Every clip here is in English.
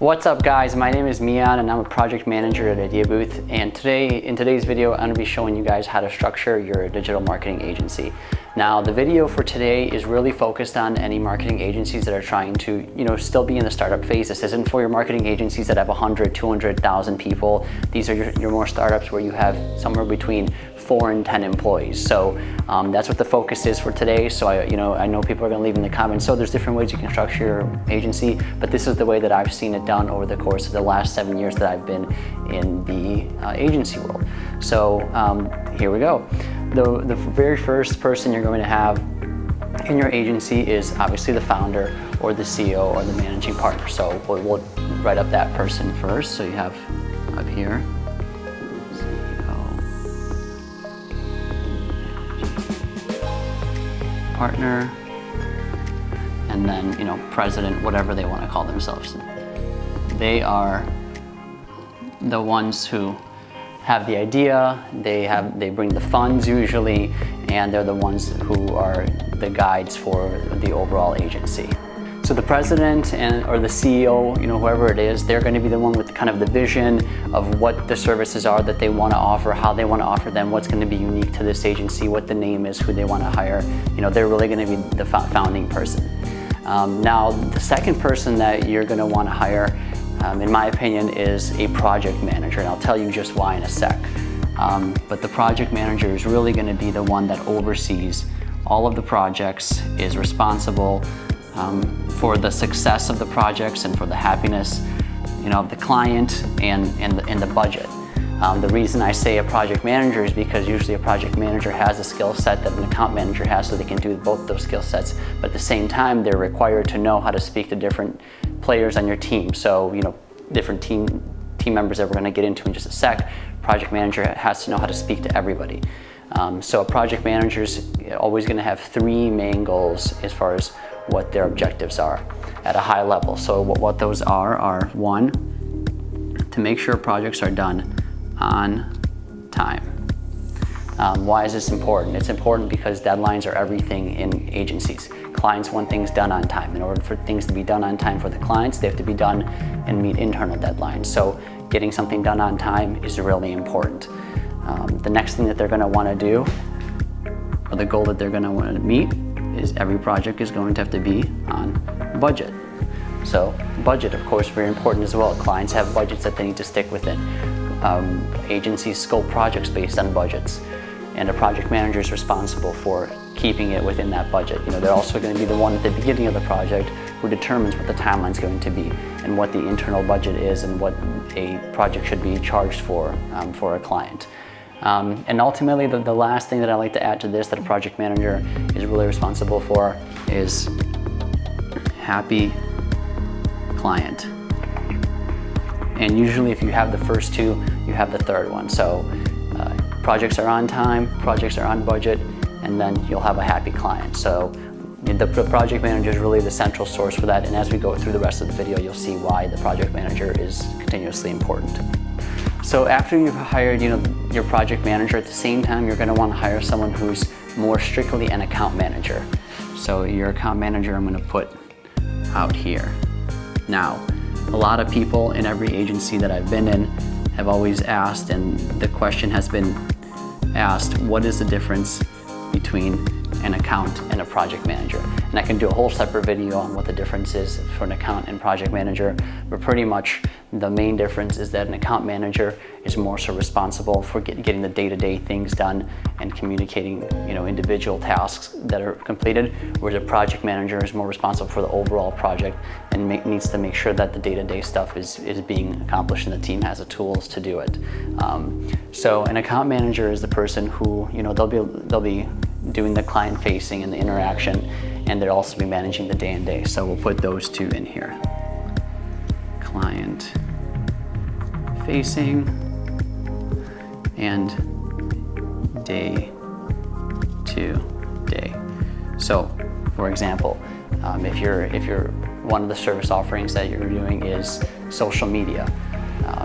What's up guys, my name is Miljan and I'm a project manager at Idea Booth, and in today's video I'm going to be showing you guys how to structure your digital marketing agency. Now the video for today is really focused on any marketing agencies that are trying to still be in the startup phase. This isn't for your marketing agencies that have 100, 200,000 people. These are your more startups where you have somewhere between 4 and 10 employees. So that's what the focus is for today. So I know people are going to leave in the comments, so there's different ways you can structure your agency, but this is the way that I've seen it done over the course of the last 7 years that I've been in the agency world. So here we go. The very first person you're going to have in your agency is obviously the founder or the CEO or the managing partner. So we'll write up that person first. So you have up here partner, and then president, whatever they want to call themselves. They are the ones who have the idea, they bring the funds usually, and they're the ones who are the guides for the overall agency. So the president or the CEO, whoever it is, they're going to be the one with kind of the vision of what the services are that they want to offer, how they want to offer them, what's going to be unique to this agency, what the name is, who they want to hire. They're really going to be the founding person. Now, the second person that you're going to want to hire, in my opinion, is a project manager, and I'll tell you just why in a sec. But the project manager is really going to be the one that oversees all of the projects, is responsible for the success of the projects and for the happiness of the client and the budget. The reason I say a project manager is because usually a project manager has a skill set that an account manager has, so they can do both those skill sets, but at the same time they're required to know how to speak to different players on your team. So different team members that we're going to get into in just a sec. Project manager has to know how to speak to everybody. So a project manager is always going to have 3 main goals as far as what their objectives are at a high level. So what those are 1, to make sure projects are done on time. Why is this important? It's important because deadlines are everything in agencies. Clients want things done on time. In order for things to be done on time for the clients, they have to be done and meet internal deadlines. So getting something done on time is really important. The next thing that they're going to want to do, or the goal that they're going to want to meet, is every project is going to have to be on budget. So budget, of course, very important as well. Clients have budgets that they need to stick within. Agencies scope projects based on budgets, and a project manager is responsible for keeping it within that budget. They're also going to be the one at the beginning of the project who determines what the timeline is going to be and what the internal budget is and what a project should be charged for a client. And ultimately, the last thing that I like to add to this that a project manager is really responsible for is happy client. And usually if you have the first 2, you have the third one. So projects are on time, projects are on budget, and then you'll have a happy client. So the project manager is really the central source for that, and as we go through the rest of the video, you'll see why the project manager is continuously important. So after you've hired your project manager, at the same time you're going to want to hire someone who's more strictly an account manager. So your account manager I'm going to put out here. Now, a lot of people in every agency that I've been in have always asked, and the question has been asked, what is the difference between an account and a project manager? And I can do a whole separate video on what the difference is for an account and project manager, but pretty much the main difference is that an account manager is more so responsible for getting the day-to-day things done and communicating individual tasks that are completed, whereas a project manager is more responsible for the overall project and needs to make sure that the day-to-day stuff is being accomplished and the team has the tools to do it. So an account manager is the person who they'll be doing the client facing and the interaction, and they'll also be managing the day-to-day. So we'll put those 2 in here. Client facing and day-to-day. So for example, if you're one of the service offerings that you're doing is social media,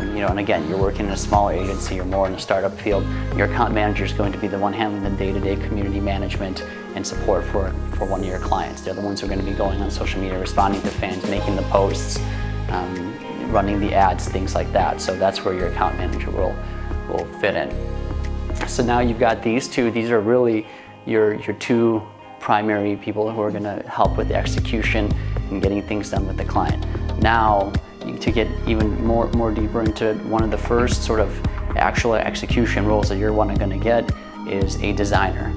and again, you're working in a smaller agency, you're more in a startup field, your account manager is going to be the one handling the day-to-day community management and support for one of your clients. They're the ones who are going to be going on social media, responding to fans, making the posts, running the ads, things like that. So that's where your account manager will fit in. So now you've got these two. These are really your two primary people who are going to help with the execution and getting things done with the client. Now, to get even more deeper into it, one of the first sort of actual execution roles that you're going to get is a designer.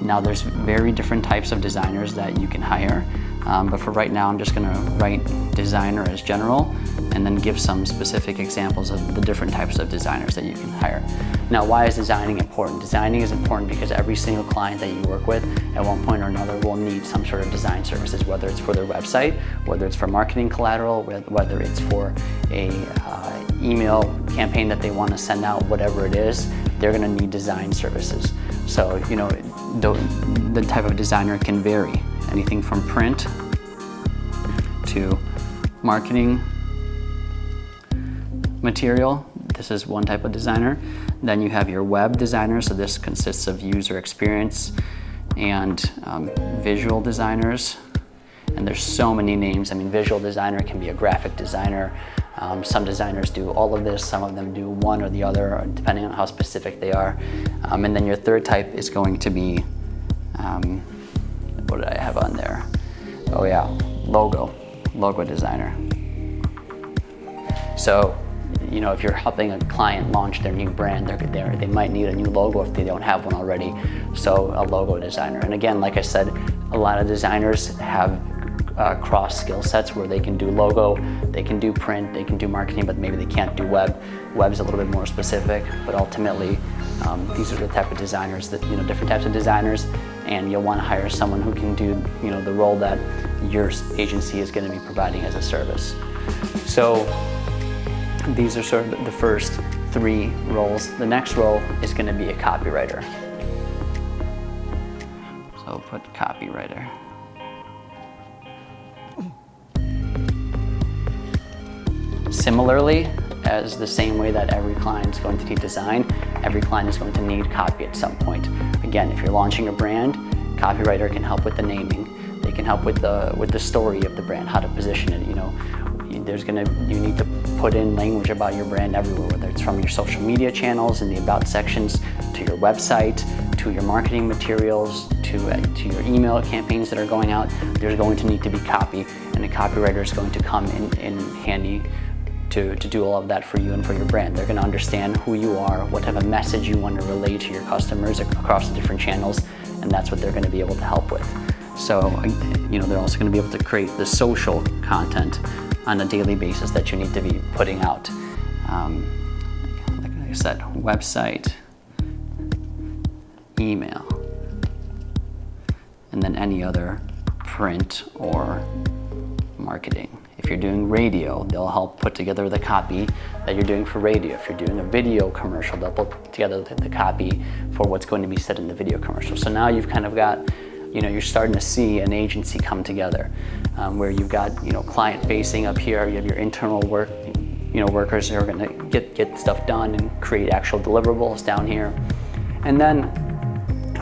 Now there's very different types of designers that you can hire, but for right now I'm just going to write designer as general and then give some specific examples of the different types of designers that you can hire. Now, why is designing important? Designing is important because every single client that you work with at one point or another will need some sort of design services, whether it's for their website, whether it's for marketing collateral, whether it's for a email campaign that they want to send out, whatever it is, they're going to need design services. So, you know, the type of designer can vary. Anything from print to marketing material. This is one type of designer. Then you have your web designer. So this consists of user experience and visual designers. And there's so many names. I mean, visual designer can be a graphic designer. Some designers do all of this, some of them do one or the other, depending on how specific they are. And then your third type is going to be, what did I have on there? Oh yeah, logo designer. So, you know, if you're helping a client launch their new brand, they might need a new logo if they don't have one already. So a logo designer. And again, like I said, a lot of designers have cross skill sets where they can do logo, they can do print, they can do marketing, but maybe they can't do web. Web's a little bit more specific, but ultimately these are the type of designers that, you know, different types of designers, and you'll want to hire someone who can do, you know, the role that your agency is going to be providing as a service. So these are sort of the first three roles. The next role is going to be a copywriter. So I'll put copywriter. Similarly, as the same way that every client is going to need design, every client is going to need copy at some point. Again, if you're launching a brand, copywriter can help with the naming. They can help with the story of the brand, how to position it. You know, you need to put in language about your brand everywhere, whether it's from your social media channels in the about sections, to your website, to your marketing materials, to your email campaigns that are going out. There's going to need to be copy, and a copywriter is going to come in handy to do all of that for you and for your brand. They're going to understand who you are, what type of message you want to relay to your customers across the different channels, and that's what they're going to be able to help with. So, you know, they're also going to be able to create the social content on a daily basis that you need to be putting out. Like I said, website, email, and then any other print or marketing. If you're doing radio, they'll help put together the copy that you're doing for radio. If you're doing a video commercial, they'll put together the copy for what's going to be said in the video commercial. So now you've kind of got, you know, you're starting to see an agency come together, where you've got, you know, client facing up here, you have your internal workers who are going to get stuff done and create actual deliverables down here. And then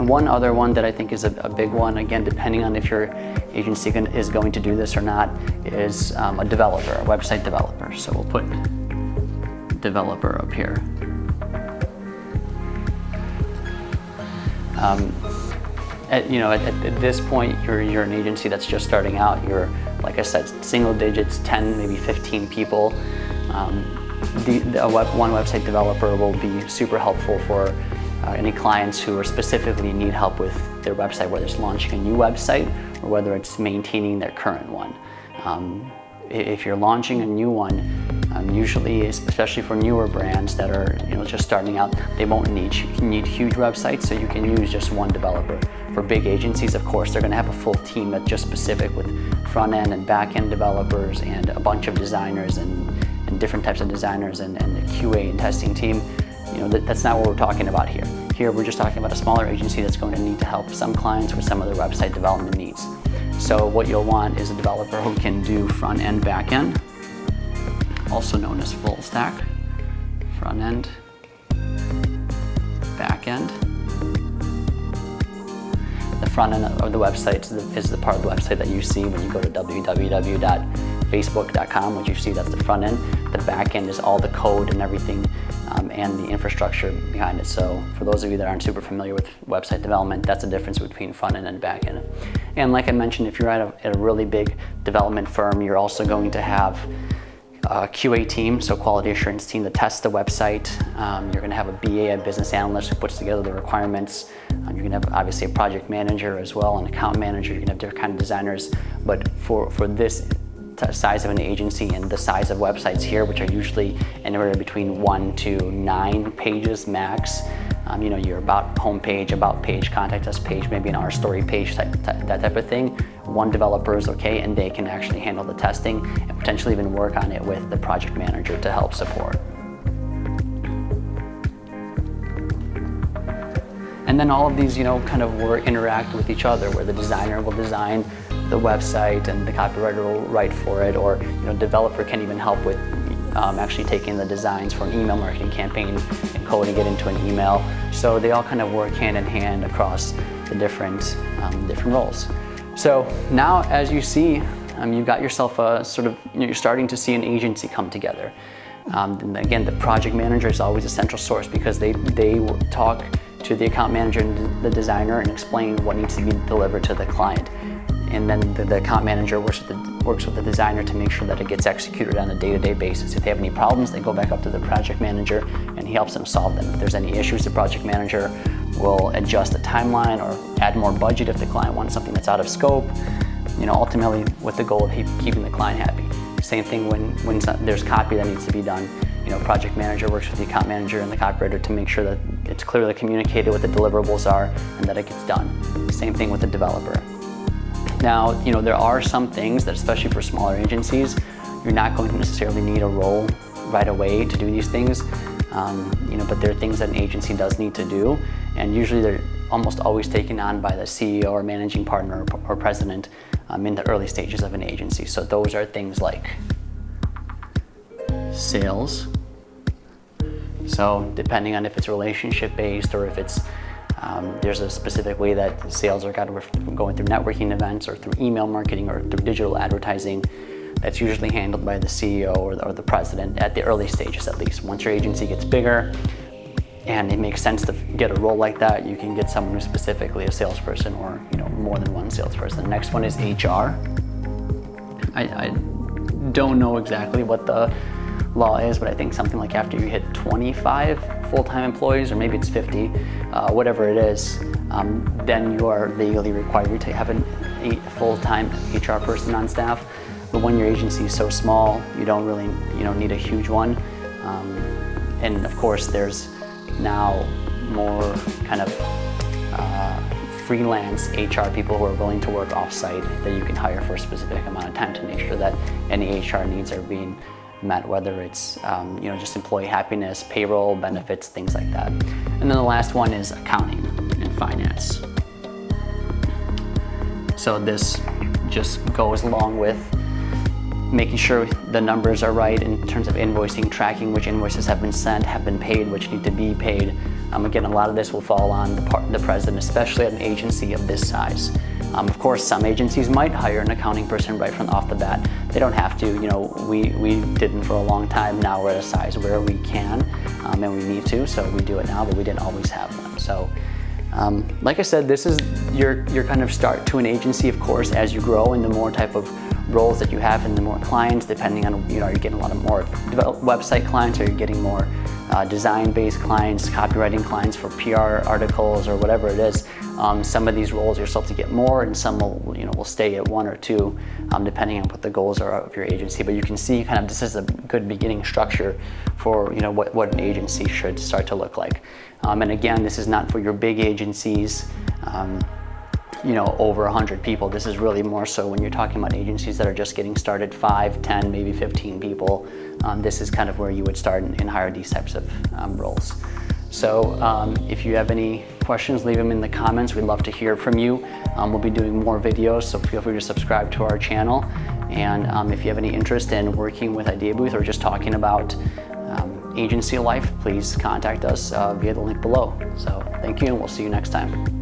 one other one that I think is a big one, again, depending on if your agency is going to do this or not, is a developer, a website developer. So we'll put developer up here. At this point, you're an agency that's just starting out. You're, like I said, single digits, 10, maybe 15 people. One website developer will be super helpful for any clients who are specifically need help with their website, whether it's launching a new website or whether it's maintaining their current one. If you're launching a new one, usually, especially for newer brands that are, you know, just starting out, they won't need huge websites, so you can use just one developer. For big agencies, of course, they're going to have a full team that's just specific with front end and back end developers and a bunch of designers and different types of designers and the QA and testing team. You know, that's not what we're talking about here. Here we're just talking about a smaller agency that's going to need to help some clients with some of their website development needs. So what you'll want is a developer who can do front end, back end, also known as full stack, front end, back end. The front end of the website is the part of the website that you see when you go to www.miljan.com. facebook.com, which you see that's the front end. The back end is all the code and everything and the infrastructure behind it. So for those of you that aren't super familiar with website development, that's the difference between front end and back end. And like I mentioned, if you're at a really big development firm, you're also going to have a QA team, so quality assurance team, to test the website. You're going to have a BA, a business analyst, who puts together the requirements. You're going to have obviously a project manager as well, an account manager. You're going to have different kind of designers. But for this size of an agency and the size of websites here, which are usually anywhere between 1 to 9 pages max, your about homepage, about page, contact us page, maybe an our story page, that type of thing. One developer is okay, and they can actually handle the testing and potentially even work on it with the project manager to help support. And then all of these, kind of interact with each other, where the designer will design the website and the copywriter will write for it, or developer can even help with actually taking the designs for an email marketing campaign and coding it into an email. So they all kind of work hand in hand across the different roles. So now, as you see, you've got yourself a sort of, you're starting to see an agency come together. And again, the project manager is always a central source, because they talk to the account manager and the designer and explain what needs to be delivered to the client. And then the account manager works with the designer to make sure that it gets executed on a day-to-day basis. If they have any problems, they go back up to the project manager and he helps them solve them. If there's any issues, the project manager will adjust the timeline or add more budget if the client wants something that's out of scope, ultimately with the goal of keeping the client happy. Same thing when there's copy that needs to be done. Project manager works with the account manager and the copywriter to make sure that it's clearly communicated what the deliverables are and that it gets done. Same thing with the developer. Now, there are some things that, especially for smaller agencies, you're not going to necessarily need a role right away to do these things, but there are things that an agency does need to do, and usually they're almost always taken on by the CEO or managing partner or president in the early stages of an agency. So those are things like sales. So depending on if it's relationship-based or if it's there's a specific way that sales are going through networking events or through email marketing or through digital advertising, that's usually handled by the CEO or the president at the early stages, at least. Once your agency gets bigger and it makes sense to get a role like that, you can get someone who's specifically a salesperson or more than one salesperson. The next one is HR. I don't know exactly what the law is, but I think something like after you hit 25 full-time employees, or maybe it's 50, whatever it is, then you are legally required to have a full-time HR person on staff. But when your agency is so small, you don't really need a huge one. And of course, there's now more kind of freelance HR people who are willing to work off-site that you can hire for a specific amount of time to make sure that any HR needs are being met, whether it's just employee happiness, payroll, benefits, things like that. And then the last one is accounting and finance. So this just goes along with making sure the numbers are right in terms of invoicing, tracking which invoices have been sent, have been paid, which need to be paid. Again, a lot of this will fall on the president, especially at an agency of this size. Of course, some agencies might hire an accounting person right from off the bat. They don't have to. We didn't for a long time. Now we're at a size where we can and we need to, so we do it now, but we didn't always have one. So like I said, this is your kind of start to an agency, of course, as you grow, and the more type of roles that you have and the more clients, depending on, are you getting a lot of more website clients, or you're getting more design-based clients, copywriting clients for PR articles or whatever it is. Some of these roles you're supposed to get more, and some will stay at one or two, depending on what the goals are of your agency. But you can see kind of this is a good beginning structure for what an agency should start to look like. And again, this is not for your big agencies, over 100 people. This is really more so when you're talking about agencies that are just getting started, 5, 10, maybe 15 people. This is kind of where you would start and hire these types of roles. So if you have any questions, leave them in the comments. We'd love to hear from you. We'll be doing more videos, so feel free to subscribe to our channel. And if you have any interest in working with Idea Booth or just talking about agency life, please contact us via the link below. So thank you, and we'll see you next time.